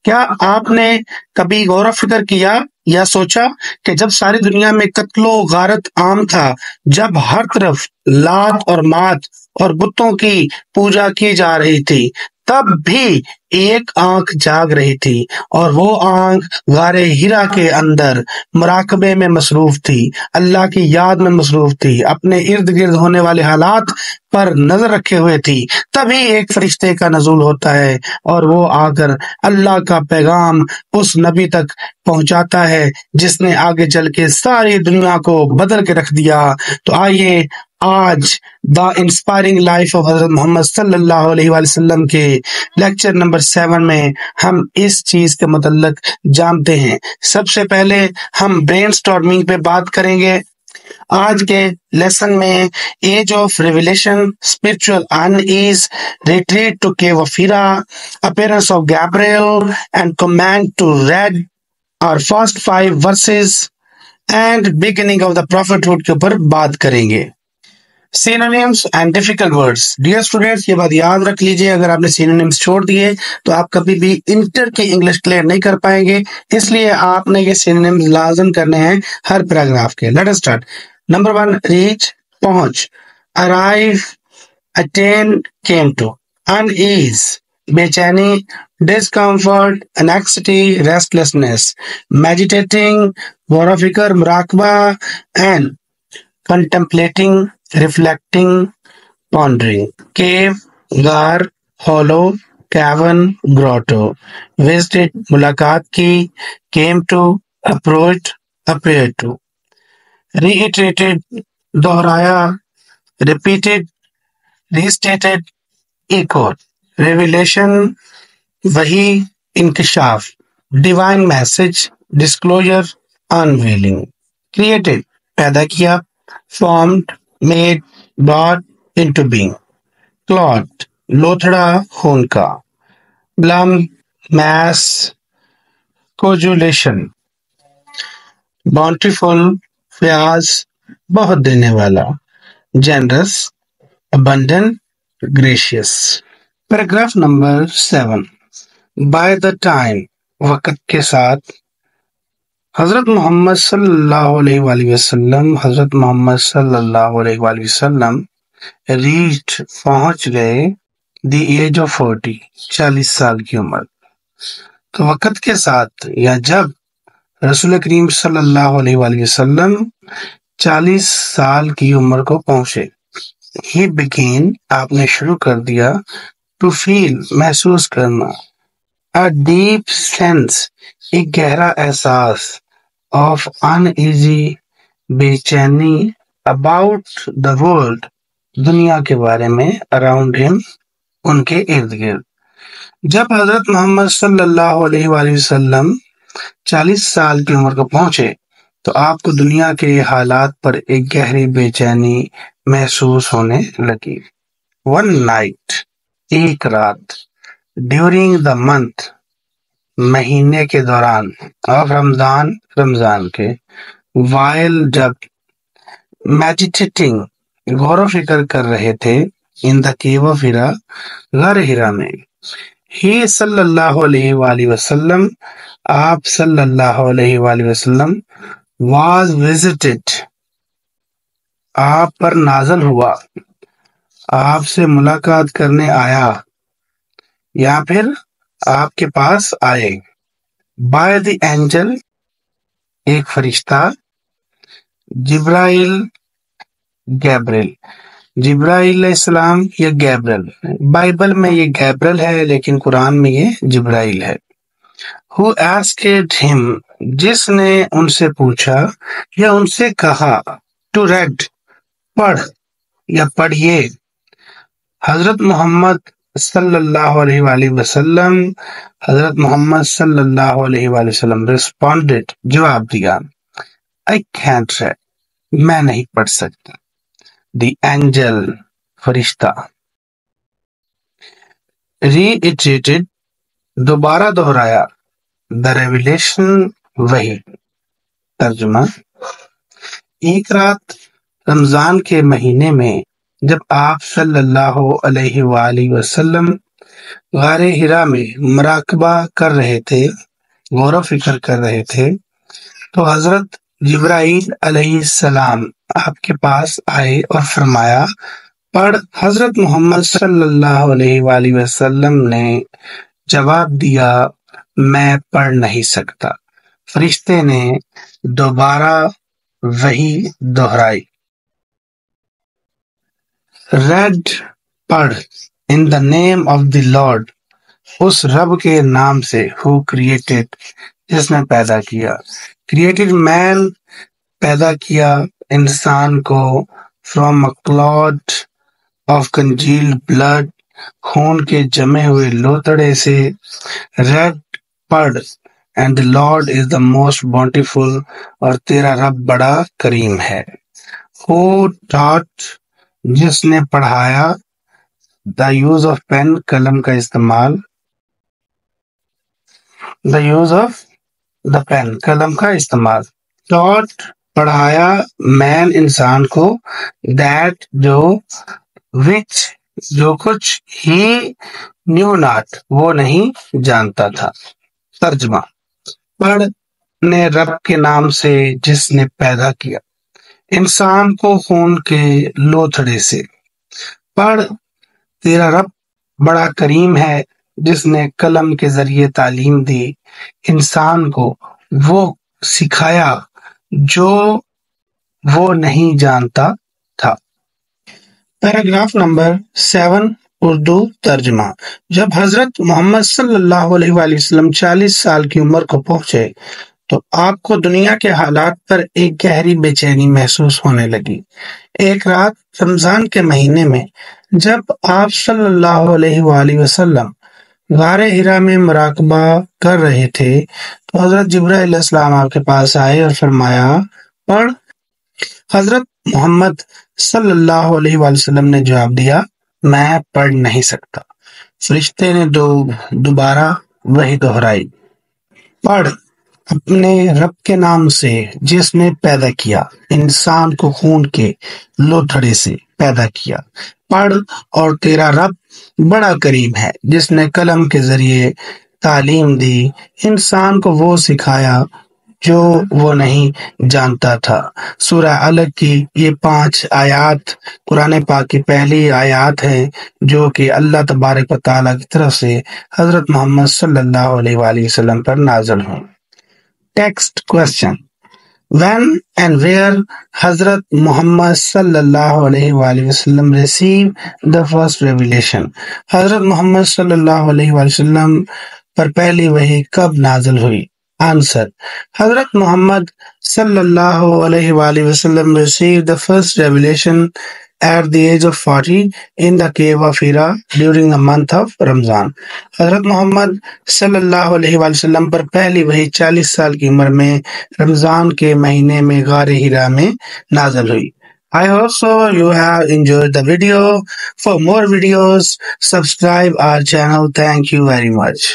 کیا آپ نے کبھی غور و فکر کیا یا سوچا کہ جب ساری دنیا میں قتل و غارت عام تھا، جب ہر طرف لات اور مات اور بتوں کی پوجا کی جا رہی تھی، تب بھی ایک آنکھ جاگ رہی تھی، اور وہ آنکھ غار ہیرا کے اندر مراقبے میں مصروف تھی، اللہ کی یاد میں مصروف تھی، اپنے ارد گرد ہونے والے حالات پر نظر رکھے ہوئے تھی۔ تبھی ایک فرشتے کا نزول ہوتا ہے اور وہ آ کر اللہ کا پیغام اس نبی تک پہنچاتا ہے جس نے آگے چل کے ساری دنیا کو بدل کے رکھ دیا۔ تو آئیے آج دا انسپائرنگ لائف آف حضرت محمد صلی اللہ علیہ وآلہ وسلم کے لیکچر نمبر 7 میں ہم اس چیز کے متعلق جانتے ہیں۔ سب سے پہلے ہم برین سٹارمنگ پہ بات کریں گے۔ آج کے لیسن میں age of revelation, spiritual unease, retreat to cave of Hira, appearance of Gabriel and command to read اور first 5 verses and beginning of the prophethood کے اوپر بات کریں گے۔ Synonyms and difficult words. Dear students, یہ بات یاد رکھ لیجئے، اگر آپ نے سینونیمز چھوڑ دیے تو آپ کبھی بھی انٹر کی انگلش کلیئر نہیں کر پائیں گے، اس لیے آپ نے یہ سینونیمز لازم کرنے ہیں ہر پیراگراف کے۔ Let us start. Number 1، reach, پہنچ، arrive, attain, came to. Unease, بے چینی، ڈسکمفرٹ، انیکسٹی، ریسٹلیسنس۔ میڈیٹیٹنگ، غور و فکر، مراقبہ، and contemplating, reflecting, pondering. Cave, غار، hollow, cavern, grotto. Visited، ملاقات کی۔ Came to، approached, appeared to. Reiterated، دہرایا۔ Repeated، restated، echoed. Revelation، وحی، انکشاف۔ Divine message، disclosure، unveiling. Created، پیدا کیا۔ Formed، made، brought into being. Clot، لوتھڑا، خون کا۔ Lump، mass، coagulation. Bountiful، Fayyaz, بہت دینے والا۔ Generous، abundant، gracious. Paragraph number 7. By the time، وقت کے ساتھ، حضرت محمد صلی اللہ علیہ وآلہ وسلم ریچ، پہنچ گئے، دی ایج آف 40، 40 سال کی عمر۔ تو وقت کے ساتھ یا جب رسول کریم صلی اللہ علیہ وآلہ وسلم 40 سال کی عمر کو پہنچے، ہی بگین، آپ نے شروع کر دیا، ٹو فیل، محسوس کرنا، a deep sense، ایک گہرا احساس، of uneasy، بے چینی، about the world، دنیا کے بارے میں، around him، ان کے ارد گرد۔ جب حضرت محمد صلی اللہ علیہ وآلہ وسلم 40 سال کی عمر کو پہنچے تو آپ کو دنیا کے حالات پر ایک گہری بے چینی محسوس ہونے لگی۔ One night، ایک رات، ڈیورنگ دا منتھ، مہینے کے دوران، آف رمضان، رمضان کے، وائل، جب، میڈیٹیٹنگ، غور و فکر کر رہے تھے، ان دا کیو آف ہیرا، غار ہیرا میں، ہی صلی اللہ علیہ وآلہ وسلم، آپ صلی اللہ علیہ وآلہ وسلم، واز وزٹڈ، آپ پر نازل ہوا، آپ سے ملاقات کرنے آیا، یا پھر آپ کے پاس آئے، بائی دی اینجل، ایک فرشتہ، جبرائیل، گیبریل، جبرائیل علیہ السلام یا گیبریل، بائبل میں یہ گیبریل ہے لیکن قرآن میں یہ جبرائیل ہے۔ who asked him، جس نے ان سے پوچھا یا ان سے کہا، to read، پڑھ یا پڑھیے۔ حضرت محمد صلی اللہ علیہ وآلہ وسلم، حضرت محمد صلی اللہ علیہ وآلہ وسلم responded، جواب دیا، I can't read، میں نہیں پڑھ سکتا۔ The angel، فرشتہ۔ Reiterated، دوبارہ دہرایا، The revelation، وحی۔ ترجمہ، ایک رات رمضان کے مہینے میں جب آپ صلی اللہ علیہ وآلہ وسلم غار ہرا میں مراقبہ کر رہے تھے، غور و فکر کر رہے تھے، تو حضرت جبرائیل علیہ السلام آپ کے پاس آئے اور فرمایا پڑھ۔ حضرت محمد صلی اللہ علیہ وآلہ وسلم نے جواب دیا میں پڑھ نہیں سکتا۔ فرشتے نے دوبارہ وحی دہرائی، ریڈ پڑھ ان دا نیم آف دی لارڈ، اس رب کے نام سے ہو کریٹڈ جس نے پیدا کیا، کریٹڈ مین پیدا کیا انسان کو from a clot of congealed blood, خون کے جمے ہوئے لوتڑے سے۔ ریڈ پڑھ and the Lord is the most bountiful، اور تیرا رب بڑا کریم ہے۔ Who taught، جس نے پڑھایا، the use of pen، قلم کا استعمال، the use of the pen، قلم کا استعمال، taught پڑھایا مین انسان کو، that جو، which جو کچھ، he knew not وہ نہیں جانتا تھا۔ ترجمہ، پڑھ نے رب کے نام سے جس نے پیدا کیا انسان کو خون کے لوتھڑے سے۔ پڑھ تیرا رب بڑا کریم ہے جس نے قلم کے ذریعے تعلیم دی انسان کو، وہ سکھایا جو وہ نہیں جانتا تھا۔ پیراگراف نمبر 7 اردو ترجمہ۔ جب حضرت محمد صلی اللہ علیہ وآلہ وسلم 40 سال کی عمر کو پہنچے تو آپ کو دنیا کے حالات پر ایک گہری بے چینی محسوس ہونے لگی۔ ایک رات رمضان کے مہینے میں جب آپ صلی اللہ علیہ وآلہ وسلم غار ہرا میں مراقبہ کر رہے تھے تو حضرت جبرائیل علیہ السلام آپ کے پاس آئے اور فرمایا پڑھ۔ حضرت محمد صلی اللہ علیہ وآلہ وسلم نے جواب دیا میں پڑھ نہیں سکتا۔ فرشتے نے دوبارہ وحی دہرائی، پڑھ اپنے رب کے نام سے جس نے پیدا کیا انسان کو خون کے لوتھڑے سے پیدا کیا۔ پڑھ اور تیرا رب بڑا کریم ہے جس نے قلم کے ذریعے تعلیم دی انسان کو، وہ سکھایا جو وہ نہیں جانتا تھا۔ سورہ علق کی یہ 5 آیات قرآن پاک کی پہلی آیات ہیں جو کہ اللہ تبارک و تعالیٰ کی طرف سے حضرت محمد صلی اللہ علیہ وآلہ وسلم پر نازل ہوں۔ Text question, when and where حضرت محمد صلی اللہ علیہ وآلہ وسلم received the first revelation، حضرت محمد صلی اللہ علیہ وآلہ وسلم پر پہلی وحی کب نازل ہوئی؟ آنسر، حضرت محمد صلی اللہ علیہ وآلہ وسلم received the first revelation at the age of 40 in the cave of Hira during the month of Ramzan۔ حضرت محمد صلی اللہ علیہ وآلہ وسلم پر پہلی وحی 40 سال کی عمر میں رمضان کے مہینے میں غار ہرا میں نازل ہوئی۔ I hope so you have enjoyed the video. For more videos, subscribe our channel. Thank you very much.